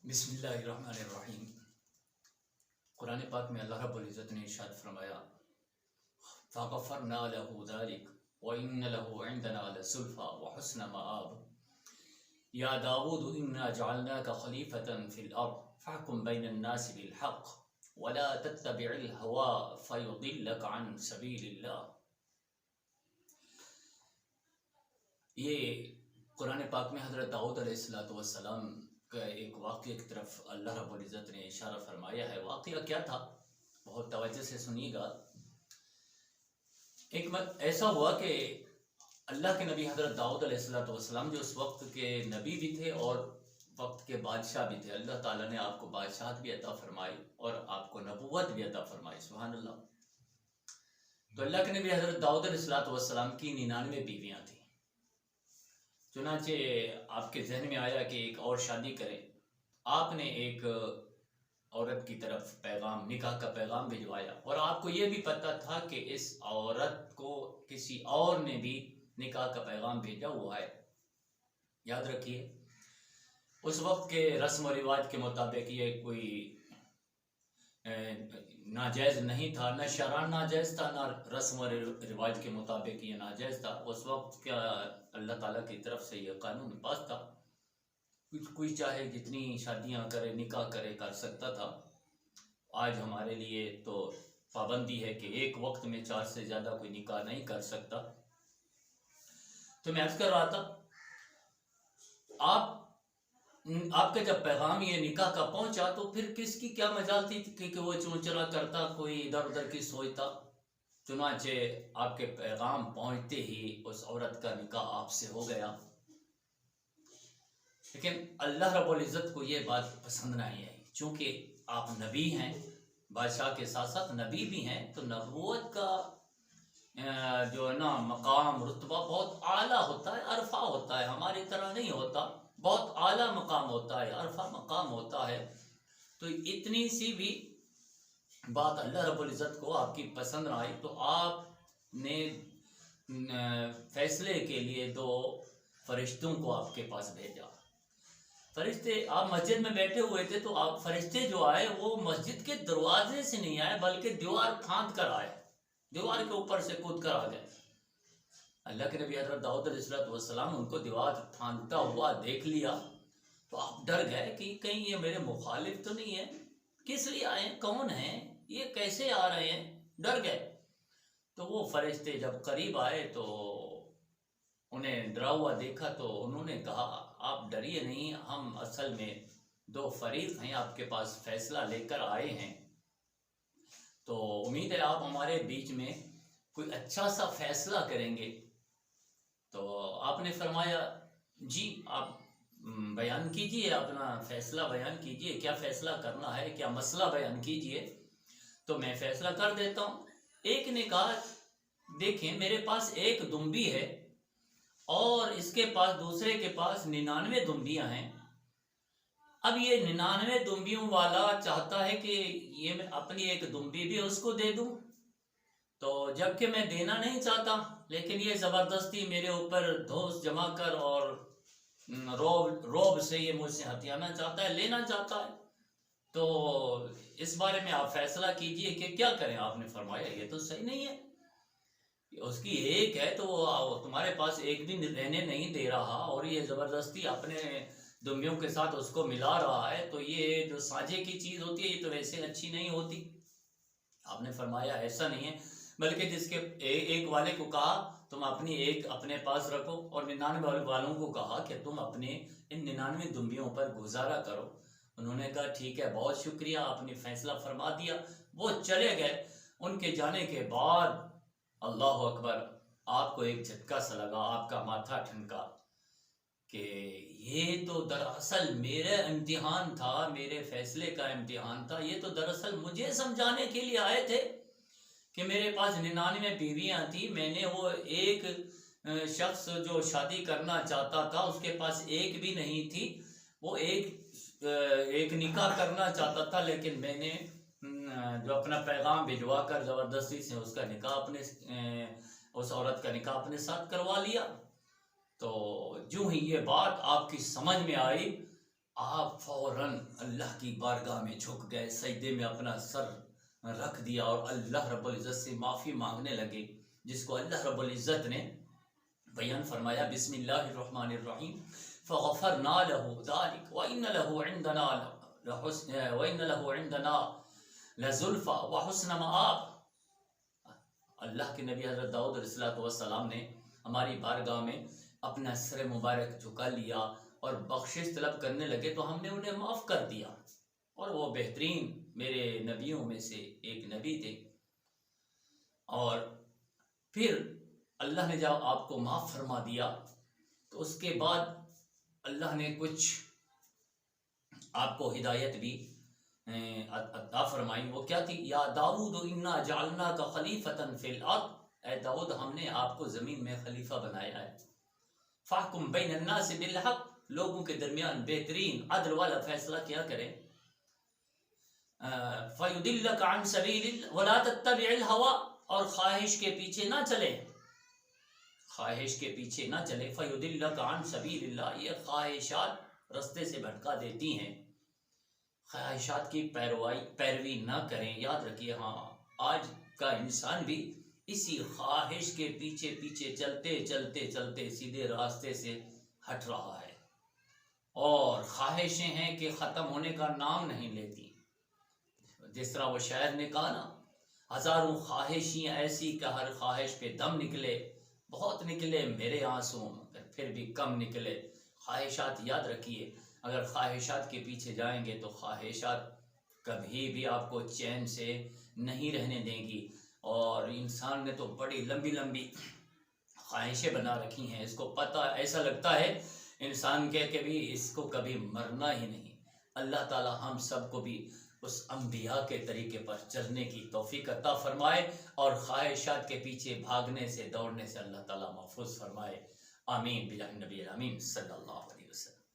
بسم اللہ الرحمن الرحیم۔ قرآن پاک میں اللہ رب العزت نے ارشاد فرمایا فَغَفَرْنَا لَهُ ذَلِكَ وَإِنَّ لَهُ عِنْدَنَا لَزُلْفَىٰ وَحُسْنَ مَآبٍ يَا دَاوُودُ إِنَّا جَعَلْنَاكَ خَلِيفَةً فِي الْأَرْضِ فَاحْكُم بَيْنَ النَّاسِ بِالْحَقِّ وَلَا تَتَّبِعِ الْهَوَىٰ فَيُضِلَّكَ عَن سَبِيلِ اللَّهِ۔ یہ قرآن پاک میں حضرت داؤد علیہ السلام کا ایک واقعے کی طرف اللہ رب العزت نے اشارہ فرمایا ہے۔ واقعہ کیا تھا؟ بہت توجہ سے سنیے گا۔ ایک ایسا ہوا کہ اللہ کے نبی حضرت داؤد علیہ السلام جو اس وقت کے نبی بھی تھے اور وقت کے بادشاہ بھی تھے۔ اللہ تعالیٰ نے آپ کو بادشاہت بھی عطا فرمائی اور آپ کو نبوت بھی عطا فرمائی، سبحان اللہ۔ تو اللہ کے نبی حضرت داؤد علیہ السلام کی 99 بیویاں تھیں۔ چنانچہ آپ کے ذہن میں آیا کہ ایک اور شادی کریں۔ آپ نے ایک عورت کی طرف پیغام، نکاح کا پیغام بھجوایا، اور آپ کو یہ بھی پتہ تھا کہ اس عورت کو کسی اور نے بھی نکاح کا پیغام بھیجا ہوا ہے۔ یاد رکھیے، اس وقت کے رسم و رواج کے مطابق یہ کوئی ناجائز نہیں تھا، نہ شرعاً ناجائز تھا، نہ رسم و رواج کے مطابق یہ ناجائز تھا۔ اس وقت کا اللہ تعالیٰ کی طرف سے یہ قانون پاس تھا، کوئی چاہے جتنی شادیاں کرے، نکاح کرے، کر سکتا تھا۔ آج ہمارے لیے تو پابندی ہے کہ ایک وقت میں 4 سے زیادہ کوئی نکاح نہیں کر سکتا۔ تو میں عرض کر رہا تھا، آپ کا جب پیغام یہ نکاح کا پہنچا تو پھر کس کی کیا مجال تھی کہ وہ چونچرا کرتا، کوئی ادھر ادھر کی سوچتا۔ چنانچہ آپ کے پیغام پہنچتے ہی اس عورت کا نکاح آپ سے ہو گیا۔ لیکن اللہ رب العزت کو یہ بات پسند نہیں آئی، چونکہ آپ نبی ہیں، بادشاہ کے ساتھ ساتھ نبی بھی ہیں، تو نبوت کا جو ہے نا مقام، رتبہ بہت اعلیٰ ہوتا ہے، عرفہ ہوتا ہے، ہماری طرح نہیں ہوتا، بہت اعلیٰ مقام ہوتا ہے، عرفہ مقام ہوتا ہے۔ تو اتنی سی بھی بات اللہ رب العزت کو آپ کی پسند نہ آئی، تو آپ نے فیصلے کے لیے 2 فرشتوں کو آپ کے پاس بھیجا۔ فرشتے، آپ مسجد میں بیٹھے ہوئے تھے، تو آپ فرشتے جو آئے وہ مسجد کے دروازے سے نہیں آئے، بلکہ دیوار پھاند کر آئے، دیوار کے اوپر سے کود کر آ گئے۔ اللہ کے نبی حضرت داؤد علیہ السلام ان کو دیوار پھاندتا ہوا دیکھ لیا تو آپ ڈر گئے کہ کہیں یہ میرے مخالف تو نہیں ہے، کس لیے آئے ہیں، کون ہیں یہ، کیسے آ رہے ہیں، ڈر گئے۔ تو وہ فرشتے جب قریب آئے تو انہیں ڈرا ہوا دیکھا، تو انہوں نے کہا آپ ڈریے نہیں، ہم اصل میں 2 فریق ہیں، آپ کے پاس فیصلہ لے کر آئے ہیں، تو امید ہے آپ ہمارے بیچ میں کوئی اچھا سا فیصلہ کریں گے۔ تو آپ نے فرمایا جی آپ بیان کیجئے، اپنا فیصلہ بیان کیجئے، کیا فیصلہ کرنا ہے، کیا مسئلہ بیان کیجئے تو میں فیصلہ کر دیتا ہوں۔ ایک نے کہا دیکھیں میرے پاس ایک دمبی ہے اور اس کے پاس، دوسرے کے پاس 99 دمبیاں ہیں۔ اب یہ 99 دمبیوں والا چاہتا ہے کہ یہ میں اپنی ایک دمبی بھی اس کو دے دوں، تو جبکہ میں دینا نہیں چاہتا، لیکن یہ زبردستی میرے اوپر دھوس جما کر اور روب سے یہ مجھ سے ہتھیانا چاہتا ہے، لینا چاہتا ہے۔ تو اس بارے میں آپ فیصلہ کیجئے کہ کیا کریں۔ آپ نے فرمایا یہ تو صحیح نہیں ہے، اس کی ایک ہے تو وہ تمہارے پاس ایک بھی رہنے نہیں دے رہا، اور یہ زبردستی اپنے دمبیوں کے ساتھ اس کو ملا رہا ہے، تو یہ جو سانجے کی چیز ہوتی ہے یہ تو ویسے اچھی نہیں ہوتی۔ آپ نے فرمایا ایسا نہیں ہے، بلکہ جس کے ایک والے کو کہا تم اپنی ایک اپنے پاس رکھو، اور 99 والوں کو کہا کہ تم اپنے ان 99 دمبیوں پر گزارا کرو۔ انہوں نے کہا ٹھیک ہے، بہت شکریہ، آپ نے فیصلہ فرما دیا۔ وہ چلے گئے۔ ان کے جانے کے بعد اللہ اکبر، آپ کو ایک جھٹکا سا لگا، آپ کا ماتھا ٹھنکا کہ یہ تو دراصل میرا امتحان تھا، میرے فیصلے کا امتحان تھا۔ یہ تو دراصل مجھے سمجھانے کے لیے آئے تھے کہ میرے پاس 99 بیویاں تھیں، میں نے وہ ایک شخص جو شادی کرنا چاہتا تھا اس کے پاس ایک بھی نہیں تھی، وہ ایک نکاح کرنا چاہتا تھا، لیکن میں نے جو اپنا پیغام بھجوا کر زبردستی سے اس کا نکاح اس عورت کا نکاح اپنے ساتھ کروا لیا۔ تو جو ہی یہ بات آپ کی سمجھ میں آئی آپ فوراً اللہ کی بارگاہ میں جھک گئے، سجدے میں اپنا سر رکھ دیا اور اللہ رب العزت سے معافی مانگنے لگے، جس کو اللہ رب العزت نے بیان فرمایا بسم اللہ الرحمن الرحیم فغفرنا له ذلك وإن له عندنا لزلفى وحسن مآب۔ اللہ کے نبی حضرت داؤد علیہ السلام نے ہماری بارگاہ میں اپنا سر مبارک جھکا لیا اور بخشش طلب کرنے لگے تو ہم نے انہیں معاف کر دیا، اور وہ بہترین میرے نبیوں میں سے ایک نبی تھے۔ اور پھر اللہ نے جب آپ کو معاف فرما دیا تو اس کے بعد اللہ نے کچھ آپ کو ہدایت بھی عطا فرمائی۔ وہ کیا تھی؟ یا داؤد انا جعلناک خلیفۃ فی الارض، اے داؤد ہم نے آپ کو زمین میں خلیفہ بنایا ہے، فاحکم بین الناس بالحق، لوگوں کے درمیان بہترین عدل والا فیصلہ کیا کریں، فیضلک عن سبیل ولا تتبع الہوی، اور خواہش کے پیچھے نہ چلے، خواہش کے پیچھے نہ چلے، فیضلک عن سبیل اللہ، یہ خواہشات رستے سے بھٹکا دیتی ہیں، خواہشات کی پیروی نہ کریں۔ یاد رکھیے، ہاں آج کا انسان بھی اسی خواہش کے پیچھے پیچھے چلتے چلتے چلتے سیدھے راستے سے ہٹ رہا ہے، اور خواہشیں ہیں کہ ختم ہونے کا نام نہیں لیتی۔ جس طرح وہ شاعر نے کہا نا، ہزاروں خواہشیں ایسی کہ ہر خواہش پہ دم نکلے، بہت نکلے میرے آنسو مگر پھر بھی کم نکلے۔ خواہشات یاد رکھیے، اگر خواہشات کے پیچھے جائیں گے تو خواہشات کبھی بھی آپ کو چین سے نہیں رہنے دیں گی، اور انسان نے تو بڑی لمبی لمبی خواہشیں بنا رکھی ہیں، اس کو پتہ ایسا لگتا ہے انسان کہ بھی اس کو کبھی مرنا ہی نہیں۔ اللہ تعالی ہم سب کو بھی اس انبیاء کے طریقے پر چلنے کی توفیق عطا فرمائے، اور خواہشات کے پیچھے بھاگنے سے دوڑنے سے اللہ تعالی محفوظ فرمائے۔ آمین بجاہ نبی الامین صلی اللہ علیہ وسلم۔